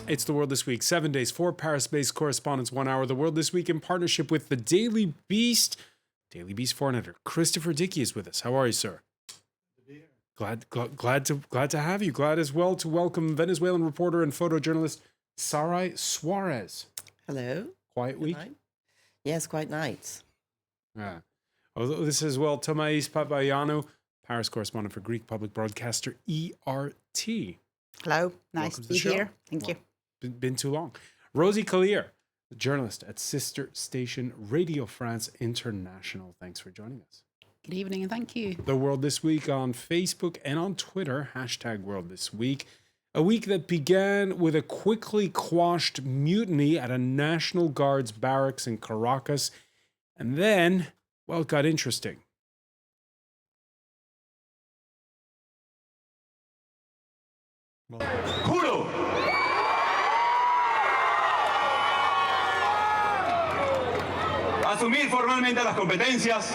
It's the World This Week, 7 days, 4 Paris-based correspondents, 1 hour. The World This Week in partnership with the Daily Beast. Daily Beast foreign editor Christopher Dickey is with us. How are you, sir? Glad to have you. Glad as well to welcome Venezuelan reporter and photojournalist Saraï SUAREZ. Hello. Quiet week? Night. Yes, quite nice. Yeah. Although this is well Thomais PAPAIOANNOU, Paris correspondent for Greek public broadcaster ERT. Hello, nice to be here. Thank you. Been too long. Rosie, COLLYER, the journalist at sister station Radio France International. Thanks for joining us. Good evening and thank you. The World This Week on Facebook and on Twitter, hashtag World This Week. A week that began with a quickly quashed mutiny at a National Guard's barracks in Caracas. And then, well, it got interesting. Juro asumir formalmente las competencias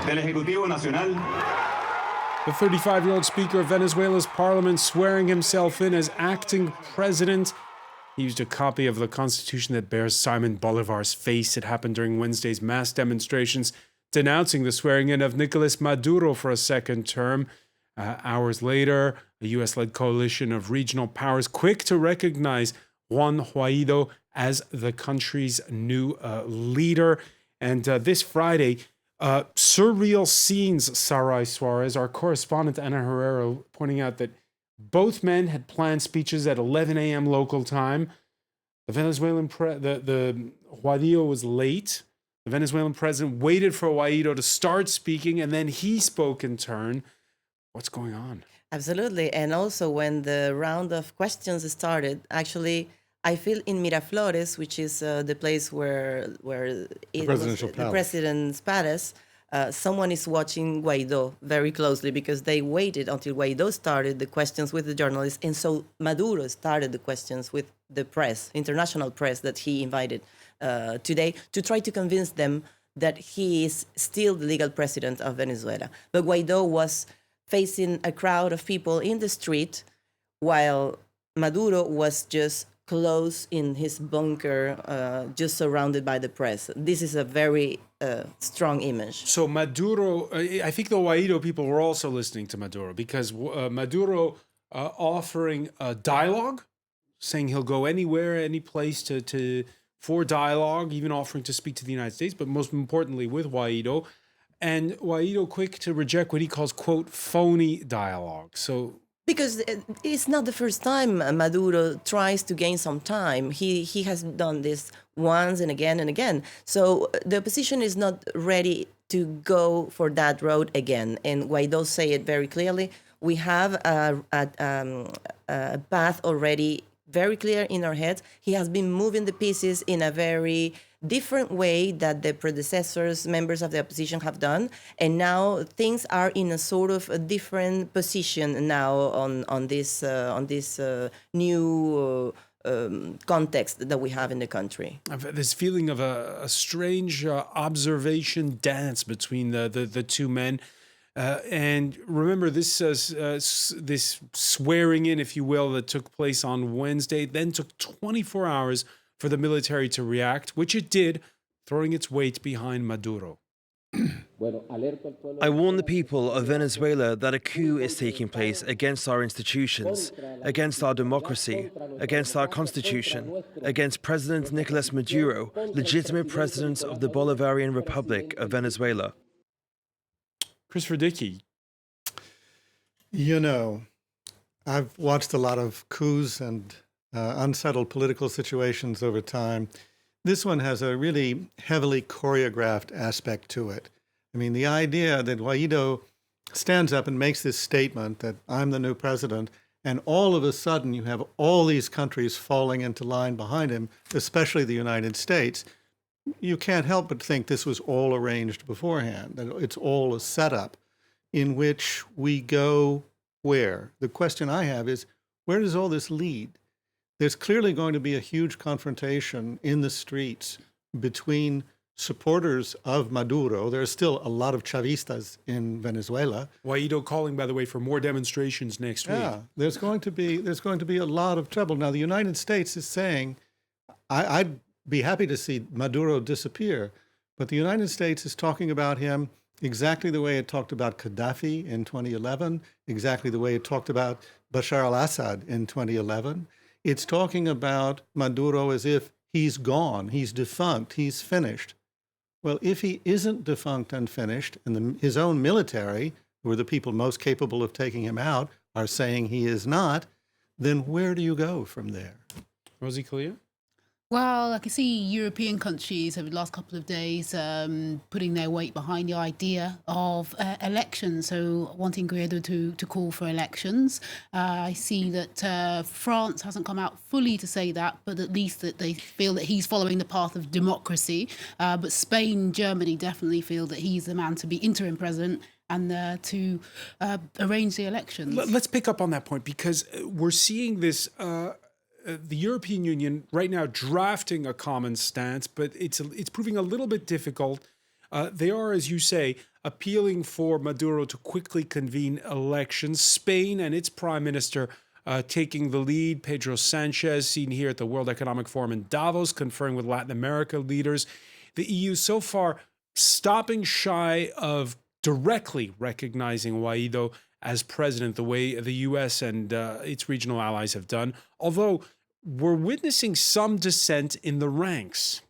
del Ejecutivo Nacional. The 35-year-old Speaker of Venezuela's parliament swearing himself in as acting president. He used a copy of the constitution that bears Simon Bolivar's face. It happened during Wednesday's mass demonstrations denouncing the swearing in of Nicolas Maduro for a second term. Hours later, a U.S.-led coalition of regional powers quick to recognize Juan Guaido as the country's new leader. And this Friday, surreal scenes, Saraï SUAREZ, our correspondent Ana Herrera, pointing out that both men had planned speeches at 11 a.m. local time. The Venezuelan the Guaido was late. The Venezuelan president waited for Guaido to start speaking, and then he spoke in turn. What's going on? Absolutely. And also when the round of questions started, actually, I feel in Miraflores, which is the place where it was the president's palace, someone is watching Guaido very closely because they waited until Guaido started the questions with the journalists. And so Maduro started the questions with the press, international press that he invited today to try to convince them that he is still the legal president of Venezuela. But Guaido was facing a crowd of people in the street while Maduro was just close in his bunker, just surrounded by the press. This is a very strong image. So Maduro, I think the Guaido people were also listening to Maduro because Maduro offering a dialogue, saying he'll go anywhere, any place for dialogue, even offering to speak to the United States, but most importantly with Guaido. And Guaido quick to reject what he calls, quote, phony dialogue. So because it's not the first time Maduro tries to gain some time. He has done this once and again and again. So the opposition is not ready to go for that road again. And Guaido say it very clearly. We have a path already very clear in our heads. He has been moving the pieces in a very different way that the predecessors, members of the opposition have done. And now things are in a sort of a different position now on this new context that we have in the country. I've this feeling of a strange observation dance between the two men. And remember, this swearing in, if you will, that took place on Wednesday, then took 24 hours for the military to react, which it did, throwing its weight behind Maduro. I warn the people of Venezuela that a coup is taking place against our institutions, against our democracy, against our constitution, against President Nicolas Maduro, legitimate president of the Bolivarian Republic of Venezuela. Christopher Dickey. You know, I've watched a lot of coups and unsettled political situations over time. This one has a really heavily choreographed aspect to it. I mean, the idea that Guaido stands up and makes this statement that I'm the new president, and all of a sudden you have all these countries falling into line behind him, especially the United States. You can't help but think this was all arranged beforehand, that it's all a setup in which we go where? The question I have is, where does all this lead? There's clearly going to be a huge confrontation in the streets between supporters of Maduro. There are still a lot of Chavistas in Venezuela. Guaido calling, by the way, for more demonstrations next week. Yeah, there's going to be a lot of trouble. Now, the United States is saying, I'd be happy to see Maduro disappear, but the United States is talking about him exactly the way it talked about Gaddafi in 2011, exactly the way it talked about Bashar al-Assad in 2011. It's talking about Maduro as if he's gone, he's defunct, he's finished. Well, if he isn't defunct and finished, and his own military, who are the people most capable of taking him out, are saying he is not, then where do you go from there? Rosie, COLLYER? Well, I can see European countries over the last couple of days putting their weight behind the idea of elections, so wanting Guaido to call for elections. I see that France hasn't come out fully to say that, but at least that they feel that he's following the path of democracy. But Spain and Germany definitely feel that he's the man to be interim president and to arrange the elections. Let's pick up on that point, because we're seeing this... the European Union right now drafting a common stance, but it's proving a little bit difficult. They are, as you say, appealing for Maduro to quickly convene elections. Spain and its prime minister taking the lead. Pedro Sanchez, seen here at the World Economic Forum in Davos, conferring with Latin America leaders. The EU so far stopping shy of directly recognizing Guaido as president, the way the US and its regional allies have done, although we're witnessing some dissent in the ranks.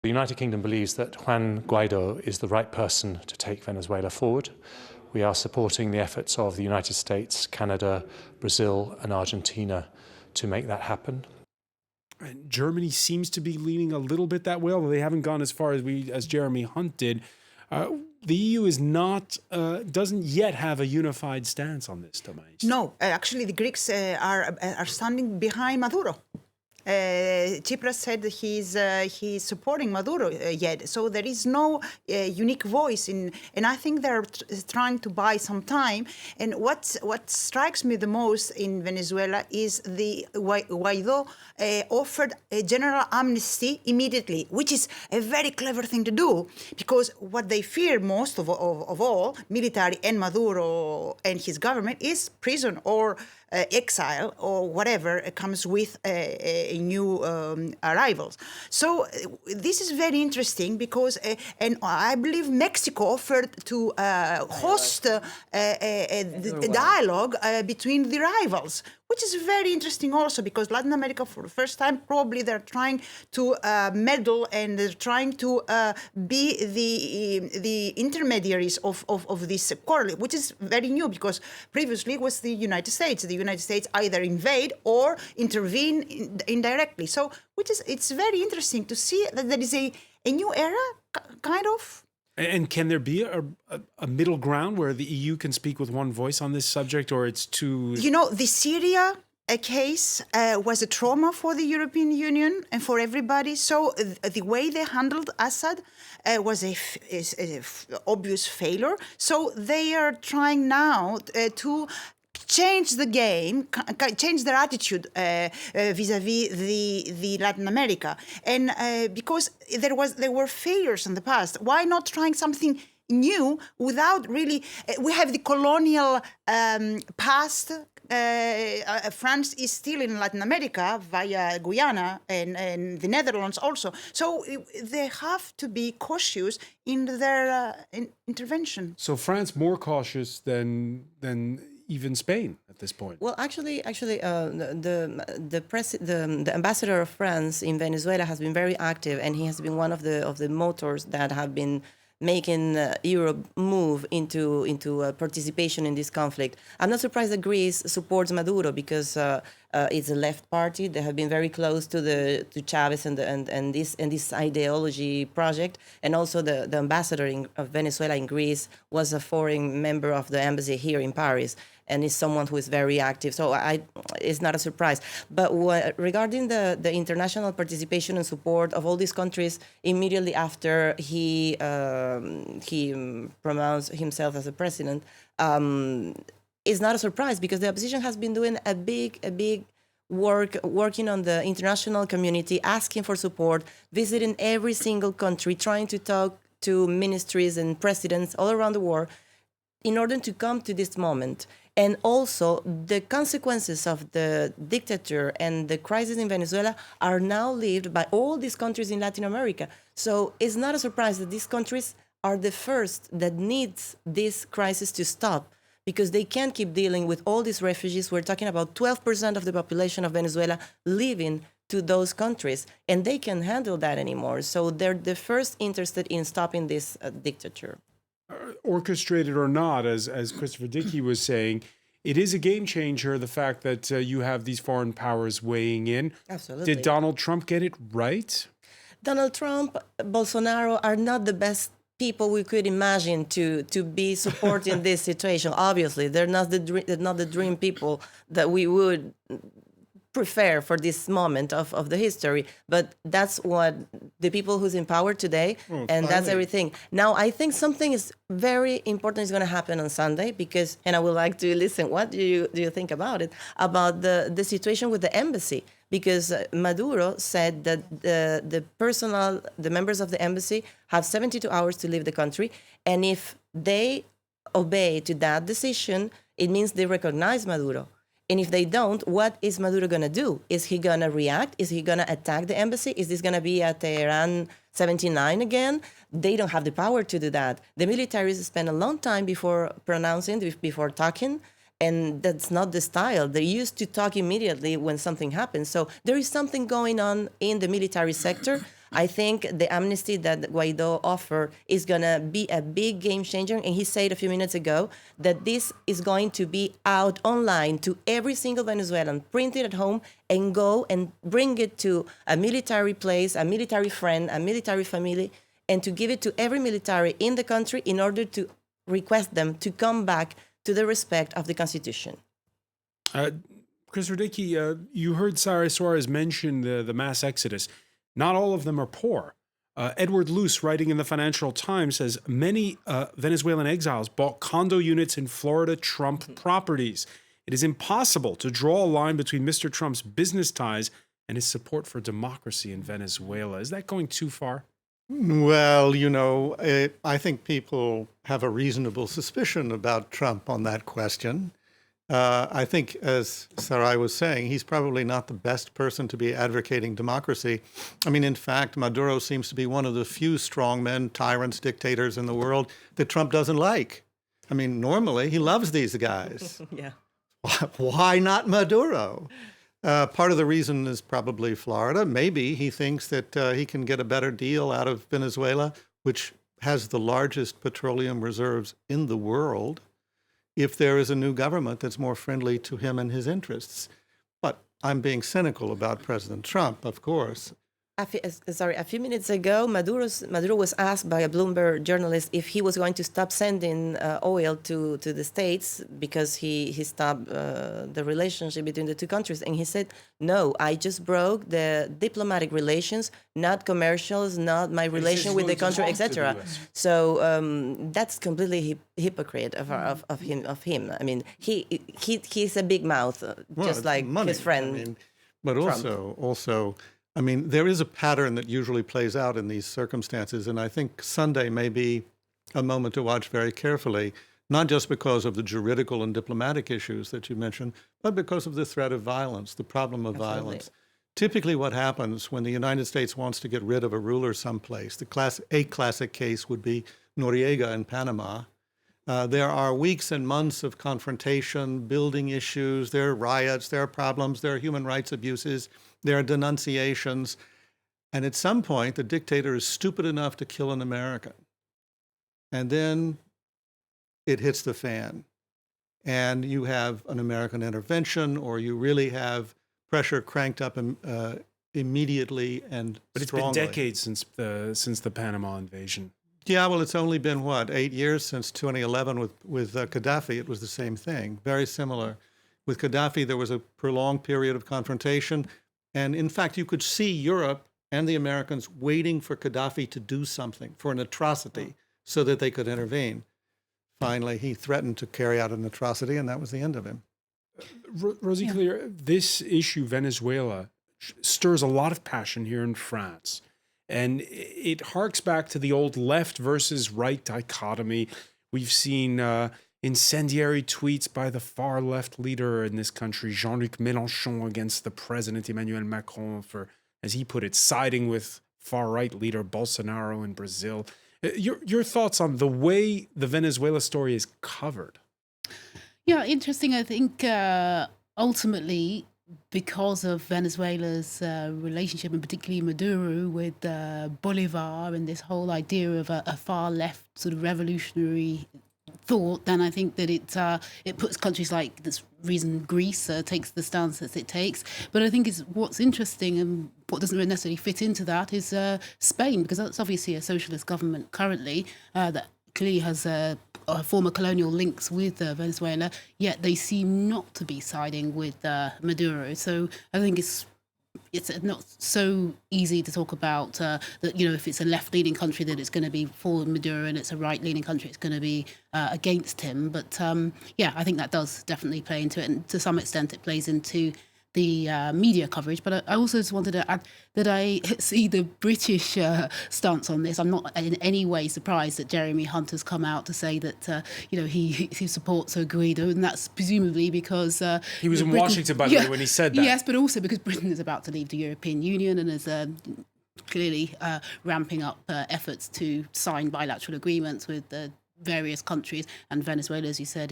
The United Kingdom believes that Juan Guaido is the right person to take Venezuela forward. We are supporting the efforts of the United States, Canada, Brazil and Argentina to make that happen. And Germany seems to be leaning a little bit that way, although they haven't gone as far as Jeremy Hunt did. The EU is not, doesn't yet have a unified stance on this, Thomais. No, actually, the Greeks are standing behind Maduro. Tsipras said that he's supporting Maduro yet, so there is no unique voice and I think they're trying to buy some time. And what strikes me the most in Venezuela is the Guaido offered a general amnesty immediately, which is a very clever thing to do, because what they fear most of all, military and Maduro and his government, is prison or exile or whatever comes with new arrivals. So this is very interesting because, and I believe Mexico offered to host a dialogue between the rivals, which is very interesting also because Latin America, for the first time, probably they're trying to meddle and they're trying to be the intermediaries of this quarrel, which is very new because previously it was the United States. The United States either invade or intervene indirectly. So, it's very interesting to see that there is a new era, kind of. And can there be a middle ground where the EU can speak with one voice on this subject, or it's too... You know, the Syria case was a trauma for the European Union and for everybody. So the way they handled Assad was a obvious failure. So they are trying now to change the game, change their attitude vis-a-vis the Latin America, and because there were failures in the past, why not trying something new without really? We have the colonial past. France is still in Latin America via Guyana and the Netherlands also. So they have to be cautious in their intervention. So France more cautious than even Spain at this point. Well, actually, the ambassador of France in Venezuela has been very active, and he has been one of the motors that have been making Europe move into participation in this conflict. I'm not surprised that Greece supports Maduro because it's a left party. They have been very close to Chavez and this ideology project. And also the ambassador of Venezuela in Greece was a foreign member of the embassy here in Paris, and is someone who is very active. So it's not a surprise. But regarding the international participation and support of all these countries immediately after he pronounced himself as a president, is not a surprise because the opposition has been doing a big working on the international community, asking for support, visiting every single country, trying to talk to ministries and presidents all around the world in order to come to this moment. And also, the consequences of the dictator and the crisis in Venezuela are now lived by all these countries in Latin America. So it's not a surprise that these countries are the first that needs this crisis to stop, because they can't keep dealing with all these refugees. We're talking about 12% of the population of Venezuela living to those countries, and they can't handle that anymore. So they're the first interested in stopping this dictature. Orchestrated or not, as Christopher Dickey was saying, it is a game changer, the fact that you have these foreign powers weighing in. Absolutely. Did Donald Trump get it right? Donald Trump, Bolsonaro are not the best people we could imagine to be supporting this situation. Obviously, they're not the dream people that we would prefer for this moment of the history, but that's what the people who's in power today, and that's everything. Now, I think something is very important is going to happen on Sunday, because, and I would like to listen, what do you think about it, about the situation with the embassy? Because Maduro said that the members of the embassy have 72 hours to leave the country, and if they obey to that decision, it means they recognize Maduro. And if they don't, what is Maduro going to do? Is he going to react? Is he going to attack the embassy? Is this going to be at Tehran 79 again? They don't have the power to do that. The military spend a long time before pronouncing, before talking, and that's not the style. They used to talk immediately when something happens. So there is something going on in the military sector. I think the amnesty that Guaido offered is going to be a big game changer. And he said a few minutes ago that this is going to be out online to every single Venezuelan, print it at home, and go and bring it to a military place, a military friend, a military family, and to give it to every military in the country in order to request them to come back to the respect of the Constitution. Christopher Dickey, you heard Saraï Suarez mention the mass exodus. Not all of them are poor. Edward Luce, writing in the Financial Times, says many Venezuelan exiles bought condo units in Florida Trump properties. It is impossible to draw a line between Mr. Trump's business ties and his support for democracy in Venezuela. Is that going too far? Well, I think people have a reasonable suspicion about Trump on that question. I think, as Saraï was saying, he's probably not the best person to be advocating democracy. I mean, in fact, Maduro seems to be one of the few strongmen, tyrants, dictators in the world that Trump doesn't like. I mean, normally he loves these guys. Yeah. Why not Maduro? Part of the reason is probably Florida. Maybe he thinks that he can get a better deal out of Venezuela, which has the largest petroleum reserves in the world, if there is a new government that's more friendly to him and his interests. But I'm being cynical about President Trump, of course. A few minutes ago, Maduro was asked by a Bloomberg journalist if he was going to stop sending oil to the States because he stopped the relationship between the two countries. And he said, no, I just broke the diplomatic relations, not commercials, not my relation with the country, etc. So that's completely hypocrite of him. I mean, he's a big mouth, just like money. His friend. But Trump. also, I mean, there is a pattern that usually plays out in these circumstances, and I think Sunday may be a moment to watch very carefully, not just because of the juridical and diplomatic issues that you mentioned, but because of the threat of violence, the problem of violence. Typically what happens when the United States wants to get rid of a ruler someplace, a classic case would be Noriega in Panama. There are weeks and months of confrontation, building issues, there are riots, there are problems, there are human rights abuses, there are denunciations. And at some point, the dictator is stupid enough to kill an American. And then it hits the fan. And you have an American intervention, or you really have pressure cranked up immediately and But it's strongly. been decades since the Panama invasion. Yeah, well, it's only been, 8 years since 2011 with Gaddafi. It was the same thing, very similar. With Gaddafi, there was a prolonged period of confrontation. And in fact, you could see Europe and the Americans waiting for Gaddafi to do something, for an atrocity, so that they could intervene. Finally, he threatened to carry out an atrocity, and that was the end of him. Rosie, clear, this issue, Venezuela, stirs a lot of passion here in France. And it harks back to the old left versus right dichotomy. We've seen incendiary tweets by the far left leader in this country, Jean-Luc Mélenchon, against the president, Emmanuel Macron, for, as he put it, siding with far right leader Bolsonaro in Brazil. Your thoughts on the way the Venezuela story is covered? Yeah, interesting. I think ultimately, because of Venezuela's relationship, and particularly Maduro with Bolivar and this whole idea of a far left sort of revolutionary thought, then I think that it puts countries like this reason Greece takes the stance that it takes. But I think what's interesting and what doesn't necessarily fit into that is Spain, because that's obviously a socialist government currently that clearly has former colonial links with Venezuela, yet they seem not to be siding with Maduro. So I think it's not so easy to talk about that, if it's a left-leaning country that it's going to be for Maduro, and it's a right-leaning country it's going to be against him. But I think that does definitely play into it, and to some extent it plays into the media coverage. But I also just wanted to add that I see the British stance on this. I'm not in any way surprised that Jeremy Hunt has come out to say that he supports Guaido, and that's presumably because he was in Washington, by the way, when he said that. Yes, but also because Britain is about to leave the European Union and is clearly ramping up efforts to sign bilateral agreements with various countries, and Venezuela, as you said,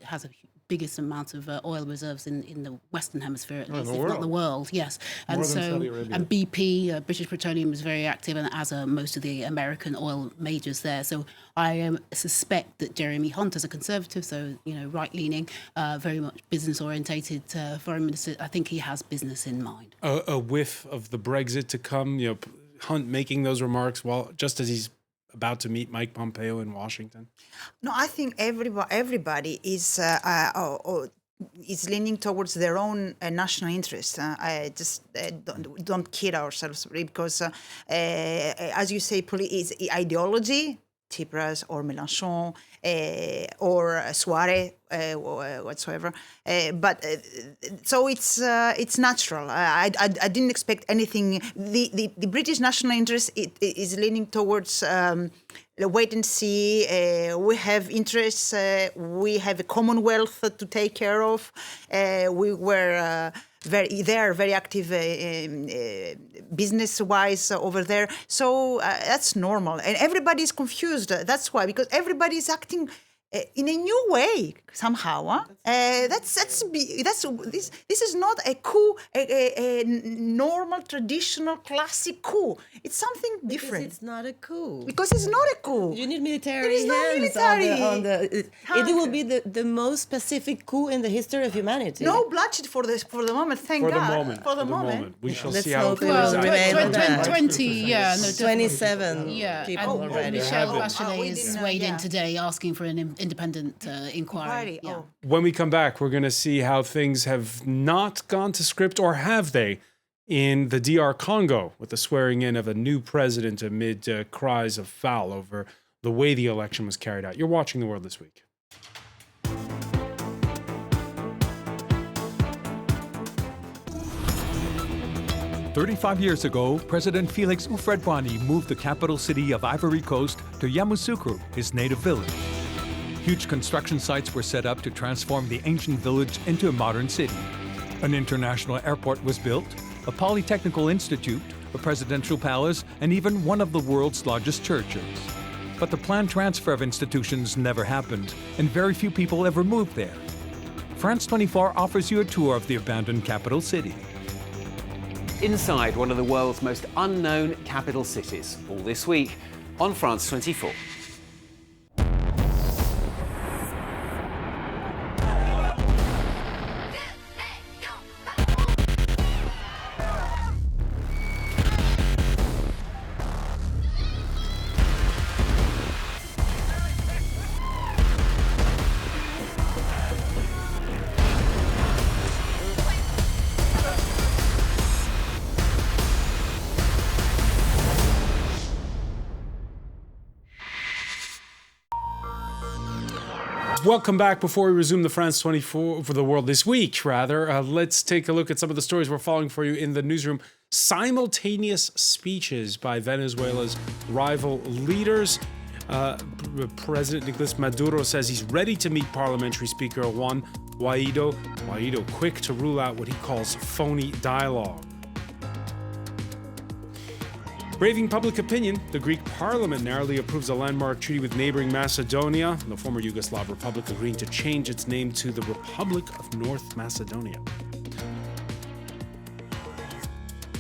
has a biggest amount of oil reserves in the Western Hemisphere, at least, if not the world. Yes, and and BP, British Petroleum, is very active, and as are most of the American oil majors there. So I suspect that Jeremy Hunt, as a conservative, so right-leaning, very much business-orientated foreign minister, I think he has business in mind. A whiff of the Brexit to come. Hunt making those remarks just as he's about to meet Mike Pompeo in Washington? No, I think everybody is leaning towards their own national interest. I just don't kid ourselves, because as you say, is ideology, Tsipras or Mélenchon or SUAREZ whatsoever. So it's natural. I didn't expect anything. The British national interest is leaning towards wait and see. We have interests. We have a Commonwealth to take care of. They are very active business-wise over there. So that's normal. And everybody is confused. That's why, because everybody is acting in a new way somehow. This is not a coup, a normal, traditional, classic coup. It's something different. Because it's not a coup. Because it's not a coup. You need military There is no hands military. It will be the most Pacific coup in the history of humanity. No bloodshed for the moment. Thank God. For the moment. We shall Let's see how it hope it plays will out. 27 people already. Michelle Bachelet has weighed in today asking for an independent inquiry. Yeah. When we come back, we're going to see how things have not gone to script, or have they, in the DR Congo, with the swearing in of a new president amid cries of foul over the way the election was carried out. You're watching The World This Week. "35 years ago, President Felix Tshisekedi moved the capital city of Ivory Coast to Yamoussoukro, his native village. Huge construction sites were set up to transform the ancient village into a modern city. An international airport was built, a polytechnical institute, a presidential palace, and even one of the world's largest churches. But the planned transfer of institutions never happened, and very few people ever moved there. France 24 offers you a tour of the abandoned capital city. Inside one of the world's most unknown capital cities, all this week on France 24. Welcome back. Before we resume the France 24 for the world this week, let's take a look at some of the stories we're following for you in the newsroom. Simultaneous speeches by Venezuela's rival leaders. President Nicolas Maduro says he's ready to meet Parliamentary Speaker Juan Guaido. Guaido quick to rule out what he calls phony dialogue. Braving public opinion, the Greek parliament narrowly approves a landmark treaty with neighboring Macedonia, the former Yugoslav republic, agreeing to change its name to the Republic of North Macedonia.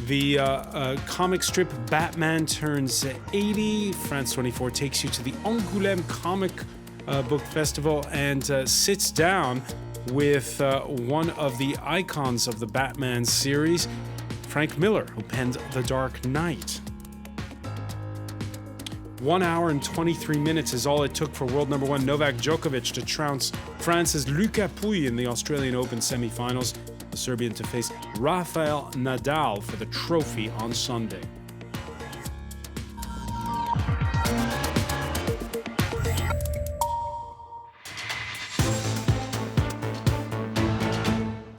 The comic strip Batman turns 80. France 24 takes you to the Angoulême Comic Book Festival and sits down with one of the icons of the Batman series, Frank Miller, who penned The Dark Knight. 1 hour and 23 minutes is all it took for world number one Novak Djokovic to trounce France's Lucas Pouille in the Australian Open semi-finals. The Serbian to face Rafael Nadal for the trophy on Sunday.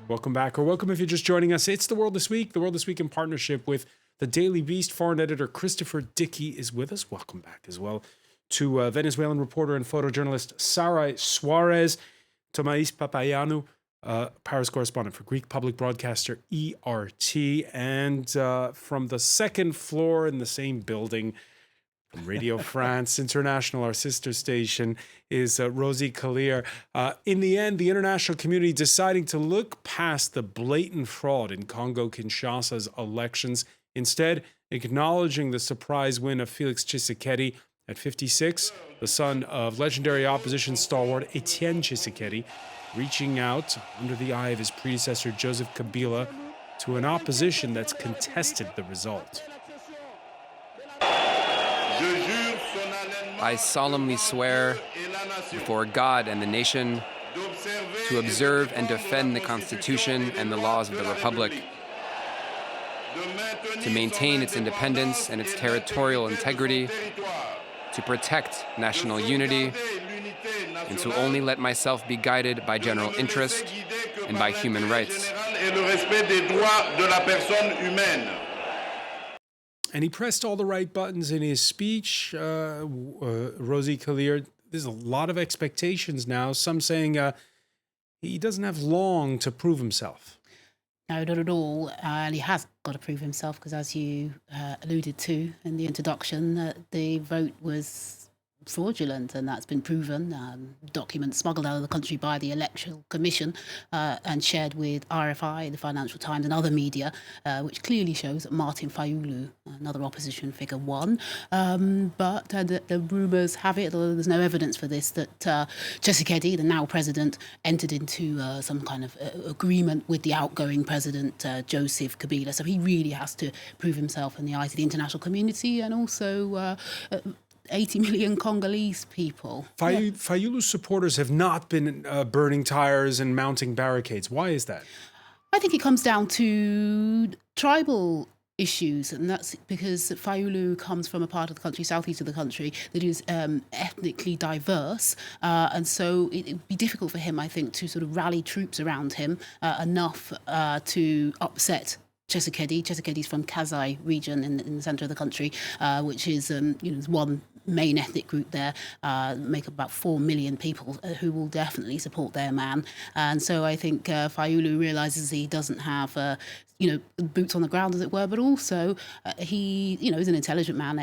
Welcome back, or welcome if you're just joining us. It's The World This Week. The World This Week in partnership with the Daily Beast. Foreign editor Christopher Dickey is with us. Welcome back as well to Venezuelan reporter and photojournalist Saraï SUAREZ, Thomais PAPAIOANNOU, Paris correspondent for Greek public broadcaster ERT, and from the second floor in the same building, Radio France International, our sister station, is Rosie, COLLYER. In the end, the international community deciding to look past the blatant fraud in Congo Kinshasa's elections, instead acknowledging the surprise win of Felix Tshisekedi at 56, the son of legendary opposition stalwart Etienne Tshisekedi, reaching out under the eye of his predecessor Joseph Kabila to an opposition that's contested the result. I solemnly swear before God and the nation to observe and defend the Constitution and the laws of the Republic, to maintain its independence and its territorial integrity, to protect national unity, and to only let myself be guided by general interest and by human rights. And he pressed all the right buttons in his speech, Rosie, COLLYER. There's a lot of expectations now, some saying he doesn't have long to prove himself. No, not at all. And he has got to prove himself because, as you alluded to in the introduction, the vote was fraudulent, and that's been proven. Documents smuggled out of the country by the Electoral Commission and shared with RFI, the Financial Times, and other media, which clearly shows that Martin Fayulu, another opposition figure, won. But the rumours have it, although there's no evidence for this, that Tshisekedi, the now president, entered into some kind of agreement with the outgoing president, Joseph Kabila. So he really has to prove himself in the eyes of the international community and also 80 million Congolese people. Fayulu's supporters have not been burning tires and mounting barricades. Why is that? I think it comes down to tribal issues, and that's because Fayulu comes from a part of the country, southeast of the country, that is ethnically diverse, and so it would be difficult for him, I think, to sort of rally troops around him enough to upset Tshisekedi. Tshisekedi's from Kasai region in the centre of the country, which is one main ethnic group there, make up about 4 million people who will definitely support their man. And so I think Fayulu realises he doesn't have boots on the ground, as it were, but also he is an intelligent man,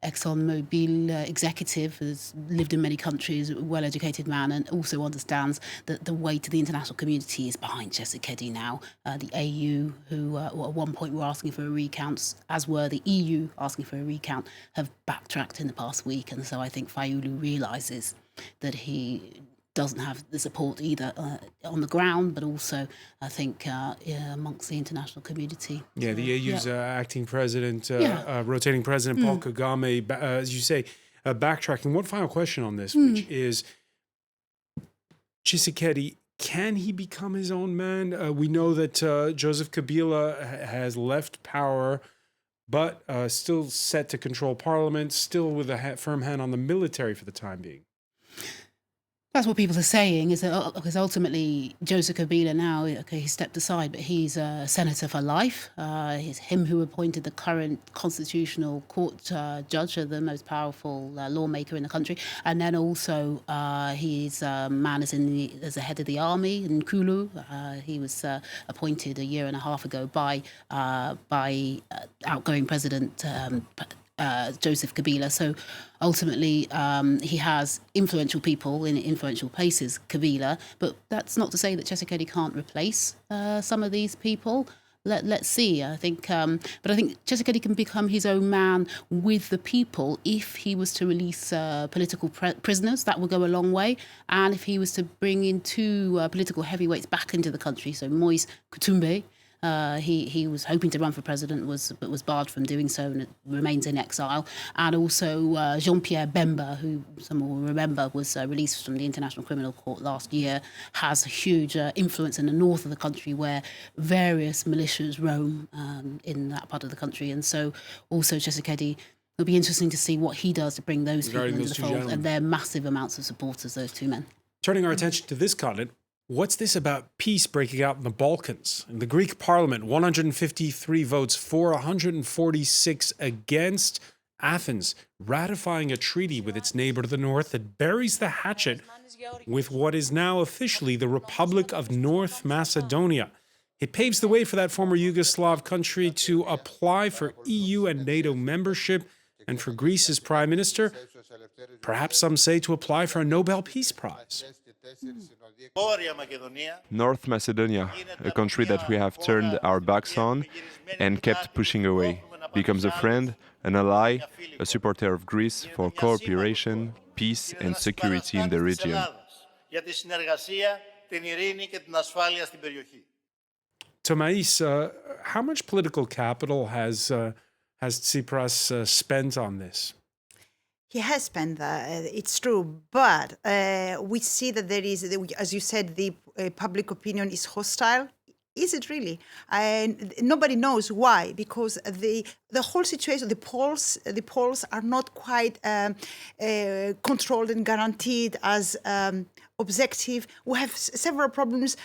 ExxonMobil executive, has lived in many countries, a well-educated man, and also understands that the weight of the international community is behind Tshisekedi now. The AU, who at one point were asking for a recount, as were the EU asking for a recount, have backtracked in the past week. And so I think Fayulu realises that he doesn't have the support either on the ground, but also, I think, amongst the international community. Yeah, the AU's acting president, rotating president, Paul Kagame, as you say, backtracking. One final question on this, which is, Tshisekedi, can he become his own man? We know that Joseph Kabila has left power, but still set to control parliament, still with a firm hand on the military for the time being. That's what people are saying, is that because ultimately Joseph Kabila now, okay, he stepped aside, but he's a senator for life. It's him who appointed the current constitutional court judge, the most powerful lawmaker in the country. And then also he's a man as the head of the army in Kulu. He was appointed a year and a half ago by outgoing President Joseph Kabila. So ultimately, he has influential people in influential places, Kabila, but that's not to say that Tshisekedi can't replace some of these people. Let's see. I think, but I think Tshisekedi can become his own man with the people if he was to release political prisoners. That would go a long way. And if he was to bring in two political heavyweights back into the country, so Moise Katumbi. He was hoping to run for president, but was barred from doing so and remains in exile. And also Jean-Pierre Bemba, who some will remember was released from the International Criminal Court last year, has a huge influence in the north of the country where various militias roam in that part of the country. And so also Tshisekedi, it'll be interesting to see what he does to bring those people into the fold. And they're massive amounts of supporters, those two men. Turning our attention to this continent, what's this about peace breaking out in the Balkans? In the Greek parliament, 153 votes for, 146 against. Athens ratifying a treaty with its neighbor to the north that buries the hatchet with what is now officially the Republic of North Macedonia. It paves the way for that former Yugoslav country to apply for EU and NATO membership, and for Greece's prime minister, perhaps some say, to apply for a Nobel Peace Prize. North Macedonia, a country that we have turned our backs on and kept pushing away, becomes a friend, an ally, a supporter of Greece for cooperation, peace and security in the region. Thomais, how much political capital has Tsipras spent on this? He has spent that, it's true, but we see that there is, as you said, the public opinion is hostile. Is it really? And nobody knows why, because the whole situation, the polls are not quite controlled and guaranteed as objective. We have several problems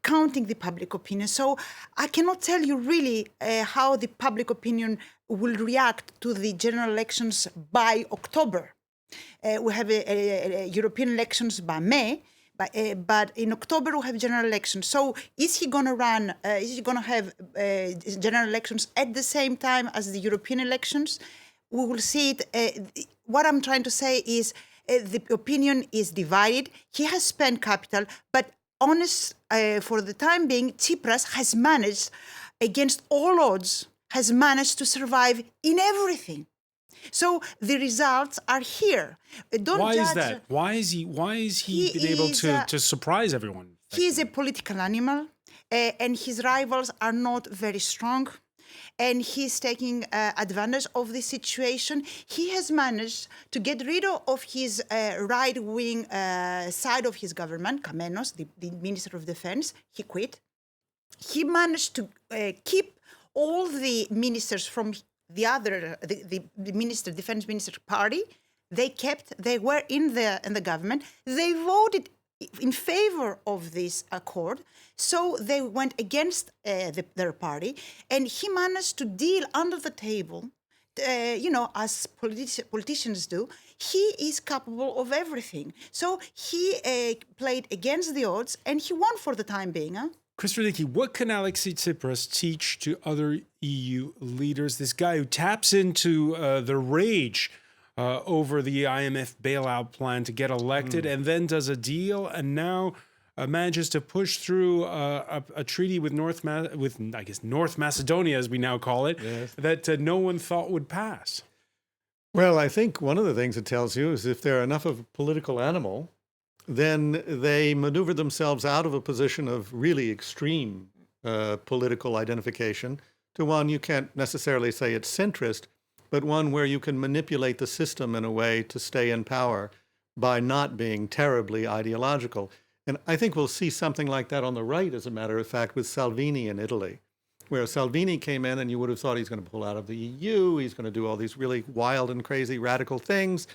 counting the public opinion. So I cannot tell you really how the public opinion will react to the general elections by October. We have European elections by May, but in October we have general elections. So is he going to run, is he going to have general elections at the same time as the European elections? We will see it. What I'm trying to say is the opinion is divided. He has spent capital, but for the time being, Tsipras has managed, against all odds, has managed to survive in everything. So the results are here. Why is that? Why is he been able to surprise everyone? He is a political animal, and his rivals are not very strong, and he's taking advantage of the situation. He has managed to get rid of his right-wing side of his government, Kamenos, the Minister of Defense. He quit. He managed to keep all the ministers from the defense minister party. They were in the government. They voted in favor of this accord, so they went against their party, and he managed to deal under the table, as politicians do. He is capable of everything. So he played against the odds, and he won for the time being. Christopher Dickey, what can Alexis Tsipras teach to other EU leaders? This guy who taps into the rage over the IMF bailout plan to get elected and then does a deal and now manages to push through a treaty with North Macedonia, as we now call it, that no one thought would pass. Well, I think one of the things it tells you is if they're enough of a political animal, then they maneuver themselves out of a position of really extreme political identification to one you can't necessarily say it's centrist, but one where you can manipulate the system in a way to stay in power by not being terribly ideological. And I think we'll see something like that on the right, as a matter of fact, with Salvini in Italy, where Salvini came in and you would have thought he's going to pull out of the EU, he's going to do all these really wild and crazy radical things.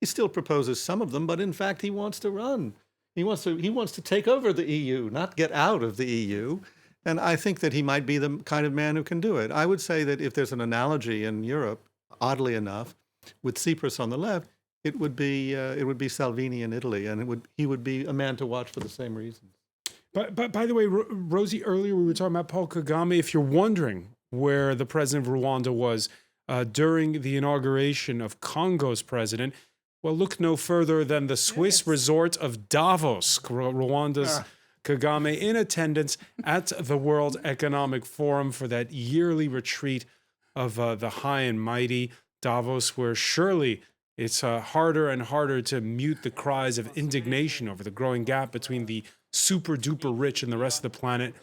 still proposes some of them, but in fact he wants to run. He wants to take over the EU, not get out of the EU. And I think that he might be the kind of man who can do it. I would say that if there's an analogy in Europe, oddly enough, with Tsipras on the left, it would be Salvini in Italy, and he would be a man to watch for the same reasons. But by the way, Rosie, earlier we were talking about Paul Kagame. If you're wondering where the president of Rwanda was during the inauguration of Congo's president, well, look no further than the Swiss resort of Davos, Rwanda's Kagame in attendance at the World Economic Forum for that yearly retreat of the high and mighty Davos, where surely it's harder and harder to mute the cries of indignation over the growing gap between the super-duper rich and the rest of the planet,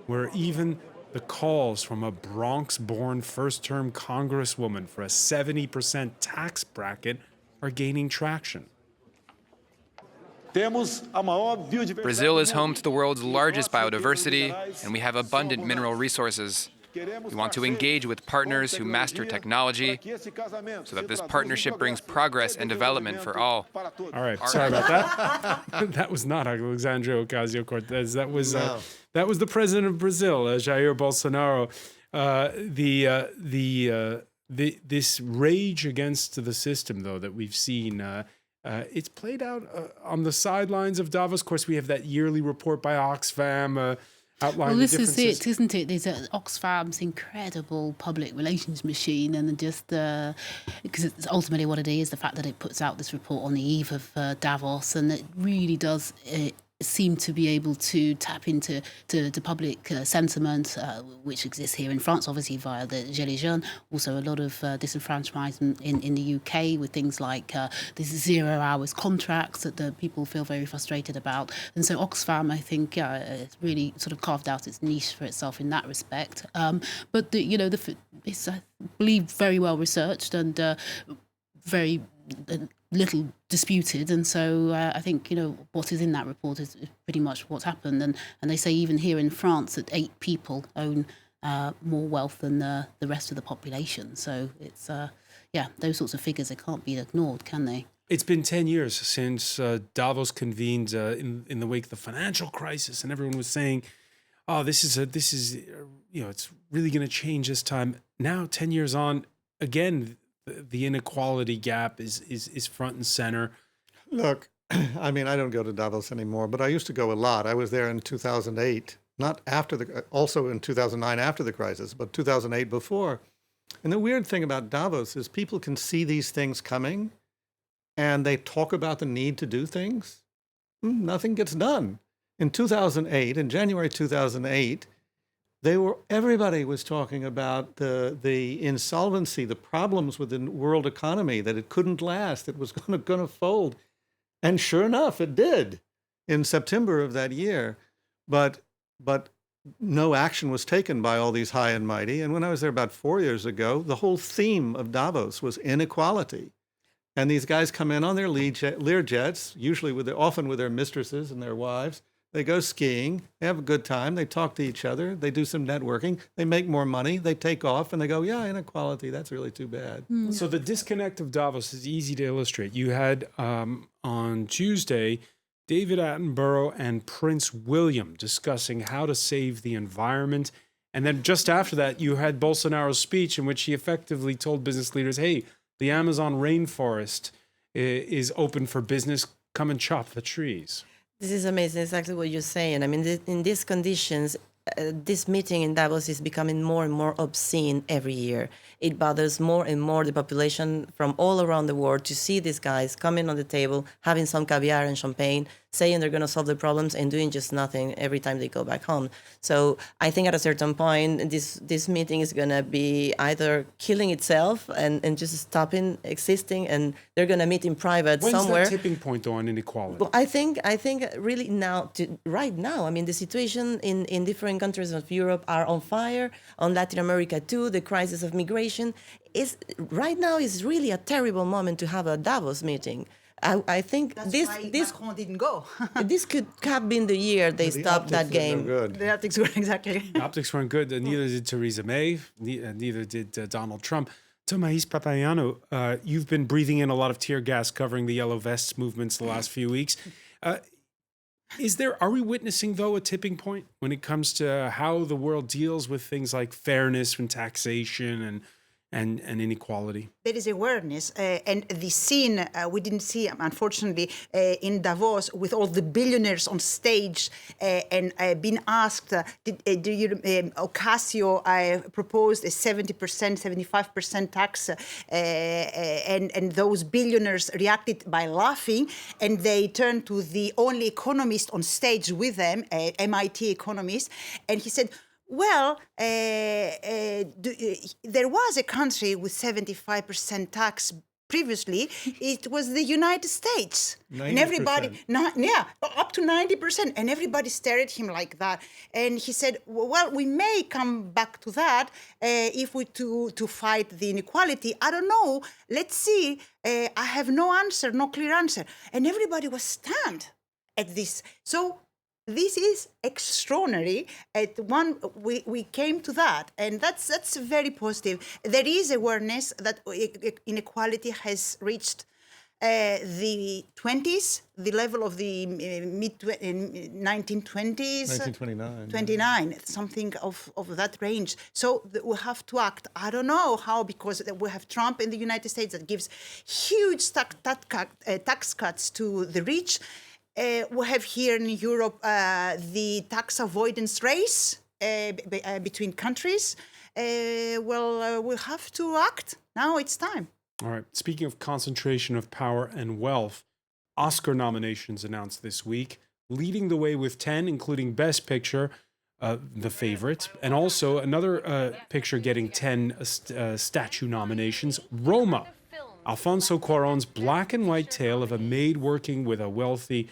where even the calls from a Bronx-born first-term congresswoman for a 70% tax bracket are gaining traction. Brazil is home to the world's largest biodiversity, and we have abundant mineral resources. We want to engage with partners who master technology so that this partnership brings progress and development for all. All right, sorry about that. That was not Alexandria Ocasio-Cortez. That was the president of Brazil, Jair Bolsonaro. This rage against the system, though, that we've seen, it's played out on the sidelines of Davos. Of course, we have that yearly report by Oxfam outlining the differences. Well, this is it, isn't it? There's Oxfam's incredible public relations machine, and just because it's ultimately what it is, the fact that it puts out this report on the eve of Davos, and it really does seem to be able to tap into public sentiment, which exists here in France, obviously via the Gilets jaunes. Also, a lot of disenfranchisement in the UK with things like these 0 hours contracts that the people feel very frustrated about. And so Oxfam, I think, has really sort of carved out its niche for itself in that respect. But it's, I believe, very well researched and very little disputed, and so I think what is in that report is pretty much what's happened, and they say even here in France that 8 people own more wealth than the rest of the population. So it's those sorts of figures, they can't be ignored, can they? It's been 10 years since Davos convened in the wake of the financial crisis, and everyone was saying, "Oh, this is it's really going to change this time." Now, 10 years on, again, the inequality gap is front and center. Look, I mean, I don't go to Davos anymore, but I used to go a lot. I was there in 2008, not after also in 2009 after the crisis, but 2008 before. And the weird thing about Davos is people can see these things coming, and they talk about the need to do things. Nothing gets done. In 2008, in January 2008, everybody was talking about the insolvency, the problems with the world economy, that it couldn't last, it was going to fold. And sure enough, it did in September of that year. But no action was taken by all these high and mighty. And when I was there about 4 years ago, the whole theme of Davos was inequality. And these guys come in on their Learjets, often with their mistresses and their wives. They go skiing, they have a good time, they talk to each other, they do some networking, they make more money, they take off, and they go, yeah, inequality, that's really too bad. So the disconnect of Davos is easy to illustrate. You had, on Tuesday, David Attenborough and Prince William discussing how to save the environment. And then just after that, you had Bolsonaro's speech in which he effectively told business leaders, hey, the Amazon rainforest is open for business, come and chop the trees. This is amazing, exactly what you're saying. I mean, in these conditions, this meeting in Davos is becoming more and more obscene every year. It bothers more and more the population from all around the world to see these guys coming on the table, having some caviar and champagne, saying they're going to solve the problems and doing just nothing every time they go back home. So I think at a certain point, this meeting is going to be either killing itself and just stopping existing, and they're going to meet in private somewhere. When's that tipping point, though, on inequality? Well, I think really right now, I mean, the situation in different countries of Europe are on fire, on Latin America too. The crisis of migration right now is really a terrible moment to have a Davos meeting. I think that's why Macron didn't go. This could have been the year they stopped that game. No the optics were exactly. The optics weren't good. Neither did Theresa May. Neither did Donald Trump. Thomais PAPAIOANNOU, you've been breathing in a lot of tear gas covering the Yellow Vests movements the last few weeks. Are we witnessing, though, a tipping point when it comes to how the world deals with things like fairness and taxation and inequality? There is awareness, and the scene we didn't see, unfortunately, in Davos with all the billionaires on stage and being asked, Ocasio proposed a 70%, 75% tax, and those billionaires reacted by laughing, and they turned to the only economist on stage with them, MIT economist, and he said, well, there was a country with 75% tax previously. It was the United States. 90%. And everybody, up to 90%. And everybody stared at him like that. And he said, well, we may come back to that if we to fight the inequality. I don't know. Let's see. I have no answer, no clear answer. And everybody was stunned at this. So this is extraordinary. We came to that, and that's very positive. There is awareness that inequality has reached the 20s, the level of the mid-1920s. 1929. 29, something of that range. So we have to act. I don't know how, because we have Trump in the United States that gives huge tax cuts to the rich. We have here in Europe the tax avoidance race between countries. We'll have to act. Now it's time. All right. Speaking of concentration of power and wealth, Oscar nominations announced this week, leading the way with 10, including Best Picture, The Favorite, and also another picture getting 10 statue nominations, Roma, Alfonso Cuarón's black and white tale of a maid working with a wealthy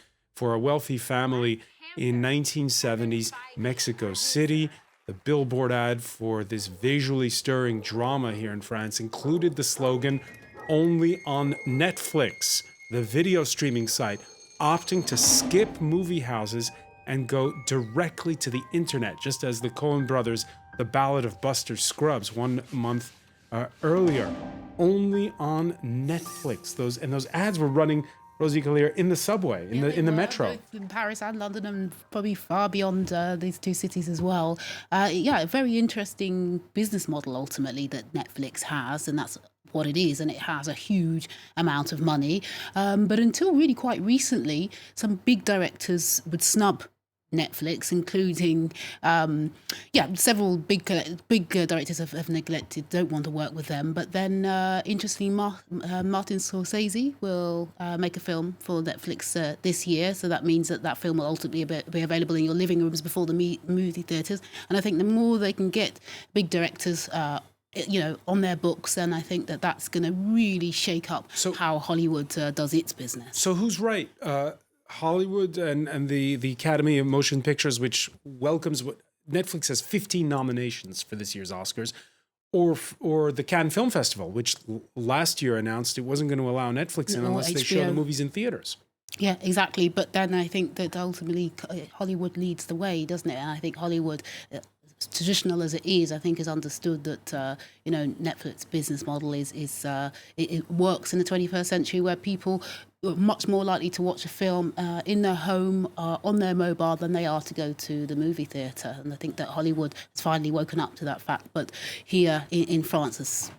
family in 1970s Mexico City. The billboard ad for this visually stirring drama here in France included the slogan, "Only on Netflix," the video streaming site opting to skip movie houses and go directly to the internet, just as the Coen brothers' The Ballad of Buster Scruggs 1 month earlier. Only on Netflix. Those ads were running, Rosie, COLLYER, in the subway, in the metro. In Paris and London, and probably far beyond these two cities as well. A very interesting business model ultimately that Netflix has, and that's what it is, and it has a huge amount of money. But until really quite recently, some big directors would snub Netflix, including several big directors have neglected, don't want to work with them. But then, interestingly, Martin Scorsese will make a film for Netflix this year. So that means that film will ultimately be available in your living rooms before the movie theatres. And I think the more they can get big directors on their books, then I think that's going to really shake up how Hollywood does its business. So who's right? Hollywood and the Academy of Motion Pictures, which welcomes Netflix has 15 nominations for this year's Oscars, or the Cannes Film Festival, which last year announced it wasn't going to allow Netflix in unless they show the movies in theaters. Yeah, exactly. But then I think that ultimately Hollywood leads the way, doesn't it? And I think Hollywood, traditional as it is, I think has understood that Netflix business model is it works in the 21st century, where people are much more likely to watch a film in their home on their mobile than they are to go to the movie theatre. And I think that Hollywood has finally woken up to that fact. But here in France, it's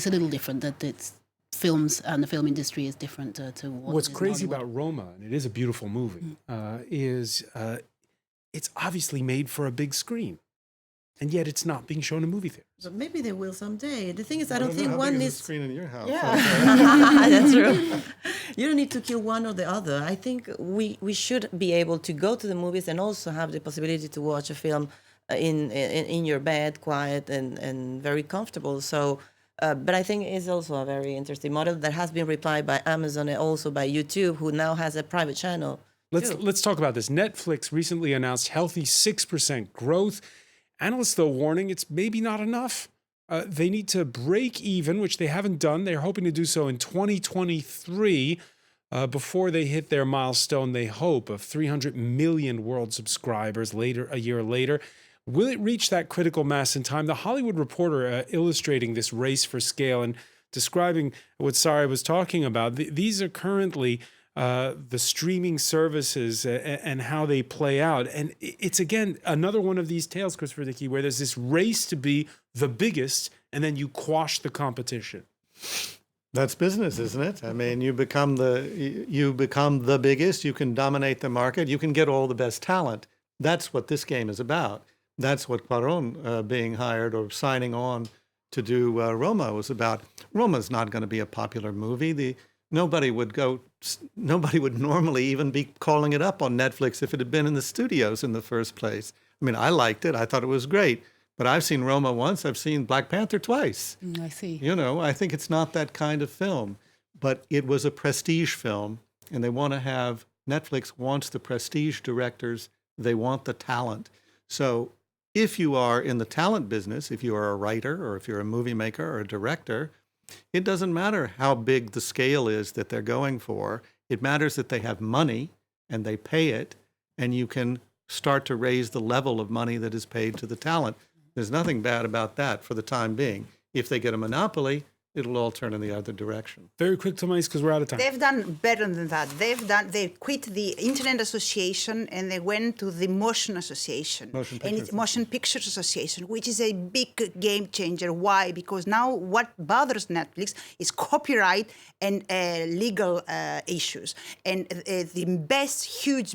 a little different. That it's films and the film industry is different to what's crazy about Roma, and it is a beautiful movie, is it's obviously made for a big screen. And yet it's not being shown in movie theaters. But maybe they will someday. The thing is, I don't think one needs... a screen in your house. Yeah, that's true. You don't need to kill one or the other. I think we should be able to go to the movies and also have the possibility to watch a film in your bed, quiet and very comfortable. So, but I think it's also a very interesting model that has been replied by Amazon and also by YouTube, who now has a private channel. Let's talk about this. Netflix recently announced healthy 6% growth. Analysts, though, warning it's maybe not enough. They need to break even, which they haven't done. They're hoping to do so in 2023 before they hit their milestone, they hope, of 300 million world subscribers a year later. Will it reach that critical mass in time? The Hollywood Reporter illustrating this race for scale and describing what Saraï was talking about. These are currently the streaming services and how they play out. And it's, again, another one of these tales, Christopher Dickey, where there's this race to be the biggest, and then you quash the competition. That's business, isn't it? I mean, you become the biggest, you can dominate the market, you can get all the best talent. That's what this game is about. That's what Cuarón being hired or signing on to do Roma was about. Roma's not going to be a popular movie. Nobody would normally even be calling it up on Netflix if it had been in the studios in the first place. I mean, I liked it. I thought it was great. But I've seen Roma once. I've seen Black Panther twice. I see. You know, I think it's not that kind of film. But it was a prestige film, and they want to have, Netflix wants the prestige directors. They want the talent. So if you are in the talent business, if you are a writer or if you're a movie maker or a director, it doesn't matter how big the scale is that they're going for. It matters that they have money and they pay it, and you can start to raise the level of money that is paid to the talent. There's nothing bad about that for the time being. If they get a monopoly, it'll all turn in the other direction. Very quick, Thomais, because we're out of time. They've done better than that. They quit the Internet Association and they went to the Motion Association. Motion Pictures Association, which is a big game changer. Why? Because now what bothers Netflix is copyright and legal issues. And the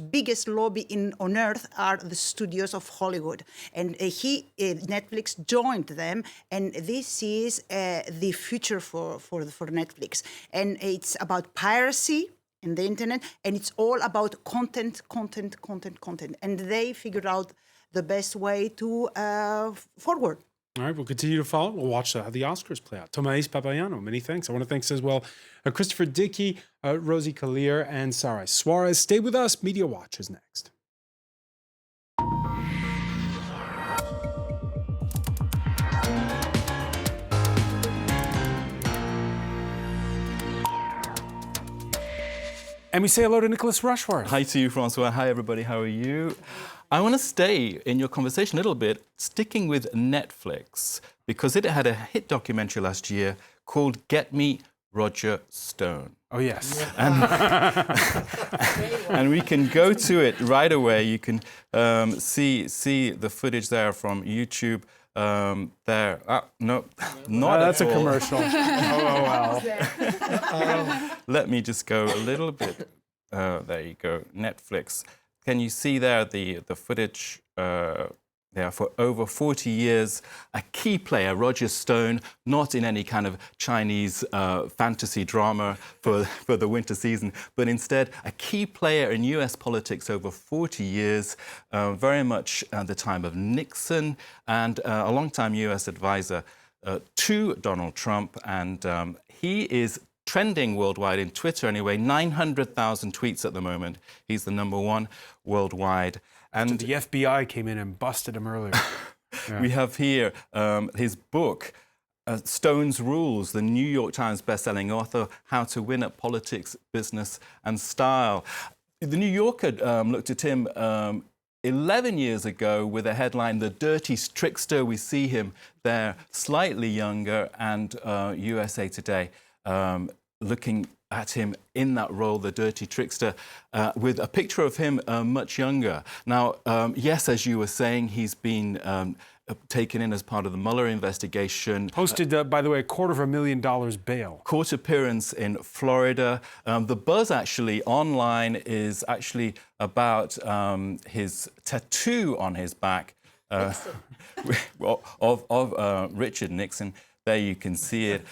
biggest lobby on earth are the studios of Hollywood. And Netflix joined them, and this is the future for Netflix. And it's about piracy in the internet, and it's all about content. And they figured out the best way to forward. All right, we'll continue to follow. We'll watch how the Oscars play out. Thomais PAPAIOANNOU, many thanks. I want to thank as well Christopher Dickey, Rosie, COLLYER, and Saraï. SUAREZ, stay with us. Media Watch is next. And we say hello to Nicholas Rushworth. Hi to you, Francois. Hi, everybody. How are you? I want to stay in your conversation a little bit, sticking with Netflix, because it had a hit documentary last year called Get Me, Roger Stone. Oh, yes. And we can go to it right away. You can see the footage there from YouTube. There. No, not that's at all. A commercial. Oh, wow. Let me just go a little bit. There you go. Netflix. Can you see there the footage? There for over 40 years, a key player, Roger Stone, not in any kind of Chinese fantasy drama for the winter season, but instead a key player in US politics over 40 years, very much at the time of Nixon, and a long-time US advisor to Donald Trump. And he is trending worldwide in Twitter anyway, 900,000 tweets at the moment. He's the #1 worldwide. And the FBI came in and busted him earlier. Yeah. We have here his book, Stone's Rules, the New York Times bestselling author, How to Win at Politics, Business and Style. The New Yorker looked at him 11 years ago with a headline, The Dirty Trickster. We see him there, slightly younger, and USA Today looking at him in that role, the dirty trickster, with a picture of him much younger. Now, yes, as you were saying, he's been taken in as part of the Mueller investigation. Posted, by the way, $250,000 bail. Court appearance in Florida. The buzz actually online is actually about his tattoo on his back of Richard Nixon. There you can see it.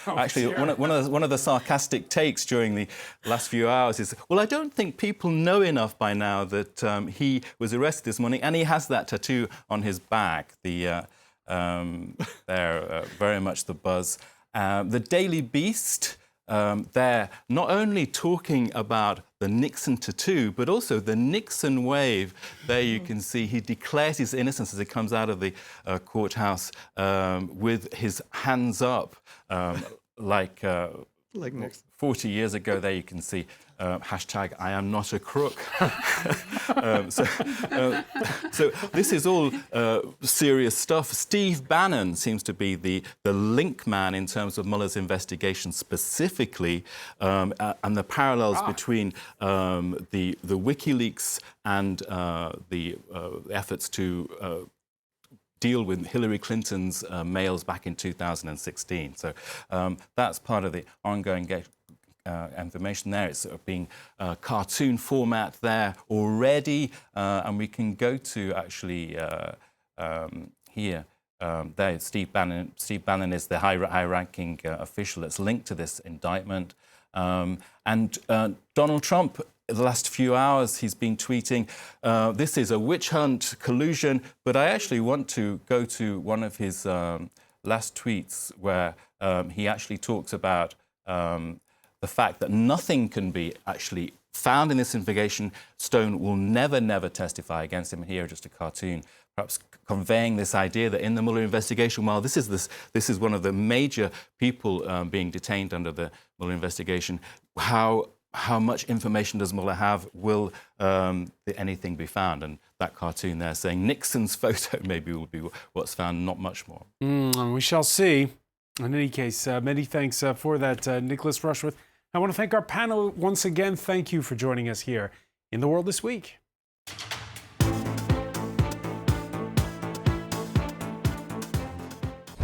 Actually, one of the sarcastic takes during the last few hours is, well, I don't think people know enough by now that he was arrested this morning, and he has that tattoo on his back. Very much the buzz. The Daily Beast, they're not only talking about the Nixon tattoo, but also the Nixon wave. There you can see he declares his innocence as he comes out of the courthouse with his hands up, like Nixon. 40 years ago. There you can see hashtag I am not a crook. So this is all serious stuff. Steve Bannon seems to be the link man in terms of Mueller's investigation specifically, and the parallels between the WikiLeaks and the efforts to deal with Hillary Clinton's mails back in 2016. So that's part of the ongoing information there. It's sort of being cartoon format there already, and we can go to actually here. There, Steve Bannon. Steve Bannon is the high-ranking official that's linked to this indictment, and Donald Trump. The last few hours, he's been tweeting, this is a witch hunt, collusion, but I actually want to go to one of his last tweets where he actually talks about the fact that nothing can be actually found in this investigation. Stone will never testify against him. Here, just a cartoon, perhaps conveying this idea that in the Mueller investigation, while this is one of the major people being detained under the Mueller investigation, how much information does Mueller have? Will anything be found? And that cartoon there saying Nixon's photo maybe will be what's found, not much more. We shall see. In any case, many thanks for that, Nicholas Rushworth. I want to thank our panel once again. Thank you for joining us here in The World This Week.